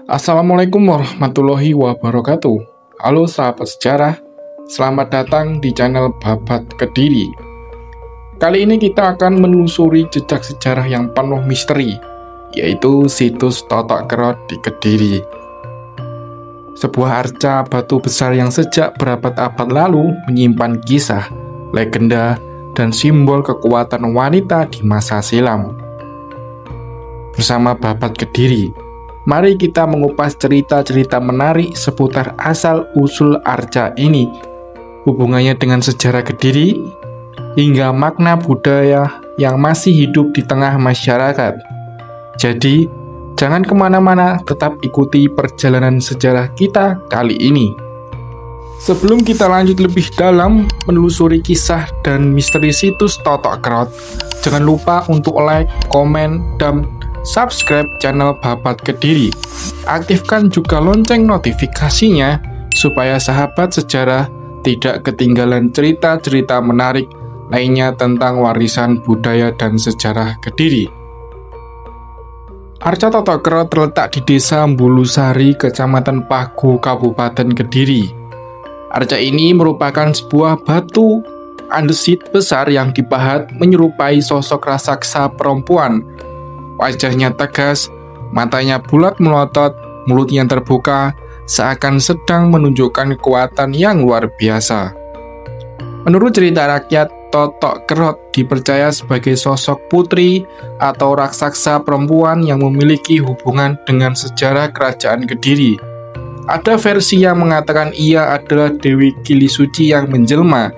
Assalamualaikum warahmatullahi wabarakatuh. Halo sahabat sejarah, selamat datang di channel Babat Kediri. Kali ini kita akan menelusuri jejak sejarah yang penuh misteri, yaitu situs Totok Kerot di Kediri. Sebuah arca batu besar yang sejak berabad-abad lalu menyimpan kisah, legenda, dan simbol kekuatan wanita di masa silam. Bersama Babat Kediri, mari kita mengupas cerita-cerita menarik seputar asal-usul arca ini, hubungannya dengan sejarah Kediri, hingga makna budaya yang masih hidup di tengah masyarakat. Jadi, jangan kemana-mana, tetap ikuti perjalanan sejarah kita kali ini. Sebelum kita lanjut lebih dalam menelusuri kisah dan misteri situs Totok Kerot, jangan lupa untuk like, komen, dan subscribe channel Babat Kediri. Aktifkan juga lonceng notifikasinya supaya sahabat sejarah tidak ketinggalan cerita-cerita menarik lainnya tentang warisan budaya dan sejarah Kediri. Arca Totok Kerot terletak di Desa Mbulusari, Kecamatan Pagu, Kabupaten Kediri. Arca ini merupakan sebuah batu andesit besar yang dipahat menyerupai sosok raksasa perempuan. Wajahnya tegas, matanya bulat melotot, mulutnya terbuka, seakan sedang menunjukkan kekuatan yang luar biasa. Menurut cerita rakyat, Totok Kerot dipercaya sebagai sosok putri atau raksasa perempuan yang memiliki hubungan dengan sejarah kerajaan Kediri. Ada versi yang mengatakan ia adalah Dewi Kili Suci yang menjelma.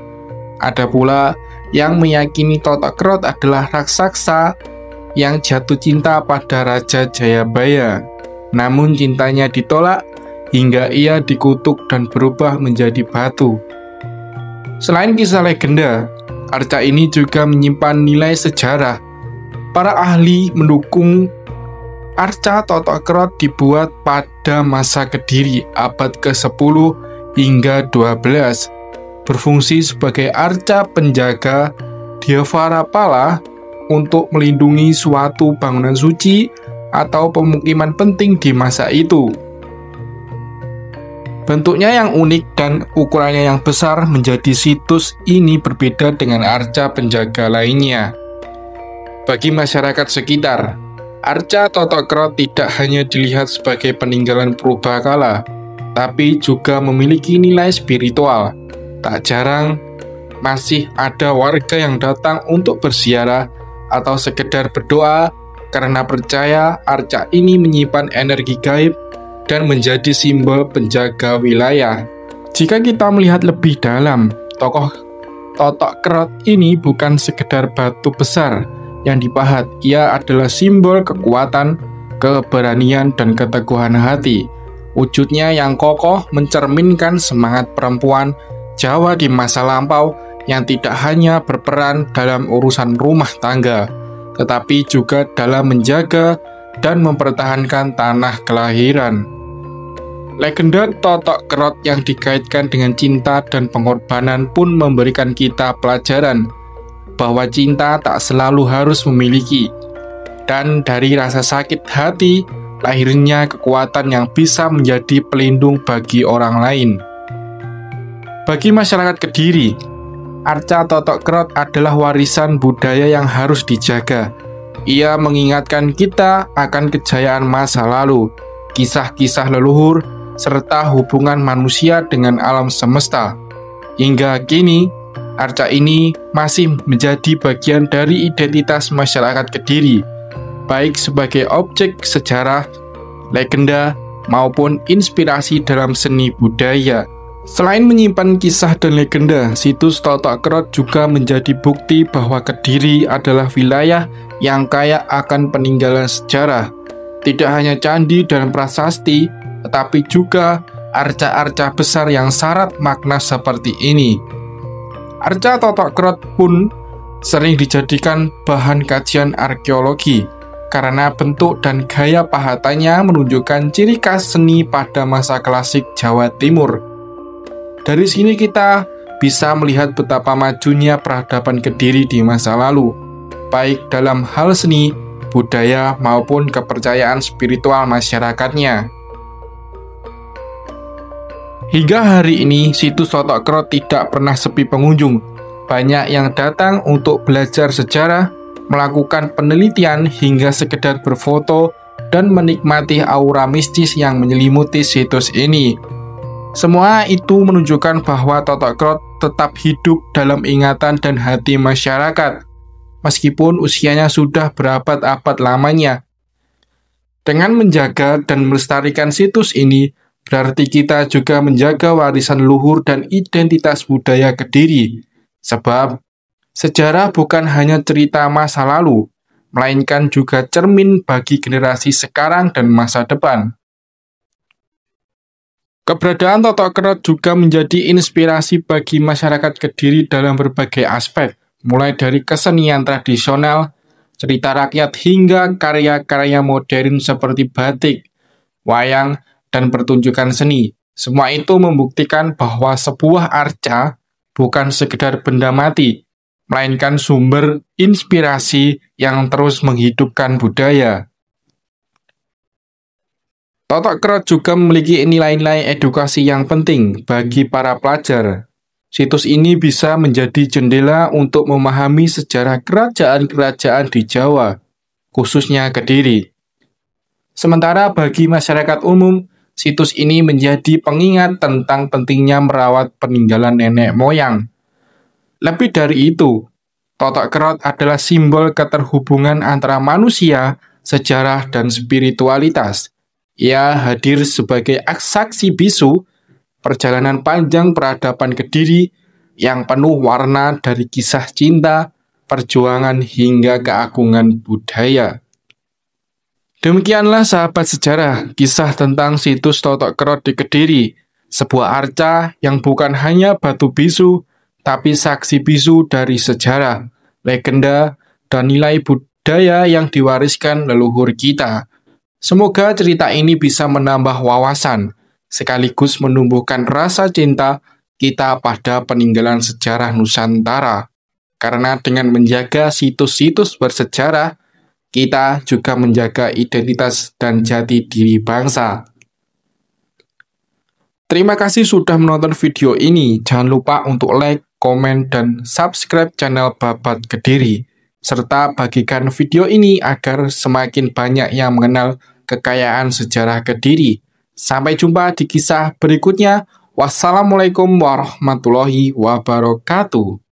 Ada pula yang meyakini Totok Kerot adalah raksasa yang jatuh cinta pada Raja Jayabaya. Namun cintanya ditolak hingga ia dikutuk dan berubah menjadi batu. Selain kisah legenda, arca ini juga menyimpan nilai sejarah. Para ahli mendukung arca Totok Kerot dibuat pada masa Kediri abad ke-10 hingga 12. Berfungsi sebagai arca penjaga Dyavarapala untuk melindungi suatu bangunan suci atau pemukiman penting di masa itu. Bentuknya yang unik dan ukurannya yang besar menjadi situs ini berbeda dengan arca penjaga lainnya. Bagi masyarakat sekitar, arca Totok Kerot tidak hanya dilihat sebagai peninggalan purbakala, tapi juga memiliki nilai spiritual. Tak jarang masih ada warga yang datang untuk berziarah atau sekedar berdoa karena percaya arca ini menyimpan energi gaib dan menjadi simbol penjaga wilayah. Jika kita melihat lebih dalam, tokoh Totok Kerot ini bukan sekedar batu besar yang dipahat, ia adalah simbol kekuatan, keberanian, dan keteguhan hati. Wujudnya yang kokoh mencerminkan semangat perempuan Jawa di masa lampau yang tidak hanya berperan dalam urusan rumah tangga, tetapi juga dalam menjaga dan mempertahankan tanah kelahiran. Legenda Totok Kerot yang dikaitkan dengan cinta dan pengorbanan pun memberikan kita pelajaran bahwa cinta tak selalu harus memiliki, dan dari rasa sakit hati lahirnya kekuatan yang bisa menjadi pelindung bagi orang lain. Bagi masyarakat Kediri, arca Totok Kerot adalah warisan budaya yang harus dijaga. Ia mengingatkan kita akan kejayaan masa lalu, kisah-kisah leluhur, serta hubungan manusia dengan alam semesta. Hingga kini, arca ini masih menjadi bagian dari identitas masyarakat Kediri, baik sebagai objek sejarah, legenda, maupun inspirasi dalam seni budaya. Selain menyimpan kisah dan legenda, situs Totok Kerot juga menjadi bukti bahwa Kediri adalah wilayah yang kaya akan peninggalan sejarah. Tidak hanya candi dan prasasti, tetapi juga arca-arca besar yang syarat makna seperti ini. Arca Totok Kerot pun sering dijadikan bahan kajian arkeologi karena bentuk dan gaya pahatannya menunjukkan ciri khas seni pada masa klasik Jawa Timur. Dari sini kita bisa melihat betapa majunya peradaban Kediri di masa lalu, baik dalam hal seni, budaya, maupun kepercayaan spiritual masyarakatnya. Hingga hari ini, situs Totok Krot tidak pernah sepi pengunjung. Banyak yang datang untuk belajar sejarah, melakukan penelitian, hingga sekedar berfoto dan menikmati aura mistis yang menyelimuti situs ini. Semua itu menunjukkan bahwa Totok Krot tetap hidup dalam ingatan dan hati masyarakat, meskipun usianya sudah berabad-abad lamanya. Dengan menjaga dan melestarikan situs ini, berarti kita juga menjaga warisan luhur dan identitas budaya Kediri. Sebab, sejarah bukan hanya cerita masa lalu, melainkan juga cermin bagi generasi sekarang dan masa depan. Keberadaan Totok Krot juga menjadi inspirasi bagi masyarakat Kediri dalam berbagai aspek, mulai dari kesenian tradisional, cerita rakyat hingga karya-karya modern seperti batik, wayang, dan pertunjukan seni. Semua itu membuktikan bahwa sebuah arca bukan sekedar benda mati, melainkan sumber inspirasi yang terus menghidupkan budaya. Totok Krot juga memiliki nilai-nilai edukasi yang penting bagi para pelajar. Situs ini bisa menjadi jendela untuk memahami sejarah kerajaan-kerajaan di Jawa, khususnya Kediri. Sementara bagi masyarakat umum, situs ini menjadi pengingat tentang pentingnya merawat peninggalan nenek moyang. Lebih dari itu, Totok Krot adalah simbol keterhubungan antara manusia, sejarah, dan spiritualitas. Ia hadir sebagai saksi bisu perjalanan panjang peradaban Kediri yang penuh warna dari kisah cinta, perjuangan, hingga keagungan budaya. Demikianlah sahabat sejarah, kisah tentang situs Totok Krot di Kediri, sebuah arca yang bukan hanya batu bisu, tapi saksi bisu dari sejarah, legenda, dan nilai budaya yang diwariskan leluhur kita. Semoga cerita ini bisa menambah wawasan, sekaligus menumbuhkan rasa cinta kita pada peninggalan sejarah Nusantara. Karena dengan menjaga situs-situs bersejarah, kita juga menjaga identitas dan jati diri bangsa. Terima kasih sudah menonton video ini. Jangan lupa untuk like, komen, dan subscribe channel Babat Kediri. Serta bagikan video ini agar semakin banyak yang mengenal kekayaan sejarah Kediri. Sampai jumpa di kisah berikutnya. Wassalamualaikum warahmatullahi wabarakatuh.